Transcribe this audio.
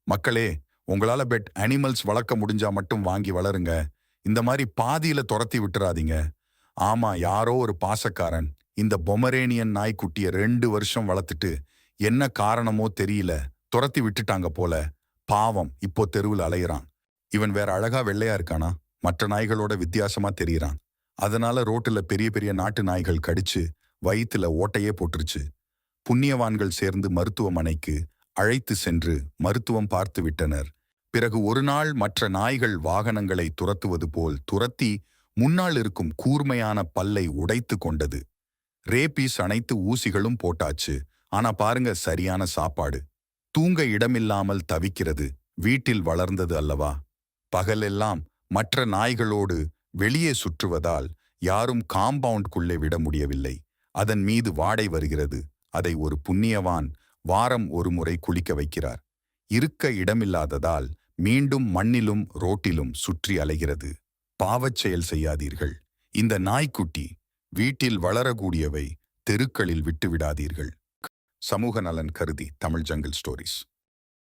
மக்களே, உங்களால pet animals வளர்க்க முடிஞ்சா மட்டும் வாங்கி வளருங்க. இந்த மாதிரி பாதியில துரத்தி விட்டுறாதீங்க. ஆமா, யாரோ ஒரு பாசக்காரன் இந்த பொமரேனியன் நாய்க்குட்டிய 2 வருஷம் வளர்த்துட்டு என்ன காரணமோ தெரியல துரத்தி விட்டுட்டாங்க போல. பாவம், இப்போ தெருவில் அலையிறான். இவன் வேற அழகா வெள்ளையா இருக்கானா? மற்ற நாய்களோட வித்தியாசமா தெரியறான். அதனால ரோட்டுல பெரிய பெரிய நாட்டு நாய்கள் கடிச்சு வயித்துல ஓட்டையே போட்டுருச்சு. புண்ணியவான்கள் சேர்ந்து மருத்துவமனைக்கு அழைத்து சென்று மருத்துவம் பார்த்து விட்டனர். பிறகு ஒரு நாள் மற்ற நாய்கள் வாகனங்களை துரத்துவது போல் துரத்தி முன்னால் இருக்கும் கூர்மையான பல்லை உடைத்து கொண்டது. ரேபீஸ் அனைத்து ஊசிகளும் போட்டாச்சு. ஆனா பாருங்க, சரியான சாப்பாடு. தூங்க இடமில்லாமல் தவிக்கிறது. வீட்டில் வளர்ந்தது அல்லவா? பகலெல்லாம் மற்ற நாய்களோடு வெளியே சுற்றுவதால் யாரும் காம்பவுண்ட்குள்ளே விட முடியவில்லை. அதன் மீது வாடை வருகிறது. அதை ஒரு புண்ணியவான் வாரம் ஒரு முறை குளிக்க வைக்கிறார். இருக்க இடமில்லாததால் மீண்டும் மண்ணிலும் ரோட்டிலும் சுற்றி அலைகிறது. பாவச் செயல் செய்யாதீர்கள். இந்த நாய்க்குட்டி வீட்டில் வளரக்கூடியவை, தெருக்களில் விட்டுவிடாதீர்கள். சமூக நலன் கருதி தமிழ் ஜங்கிள் ஸ்டோரிஸ்.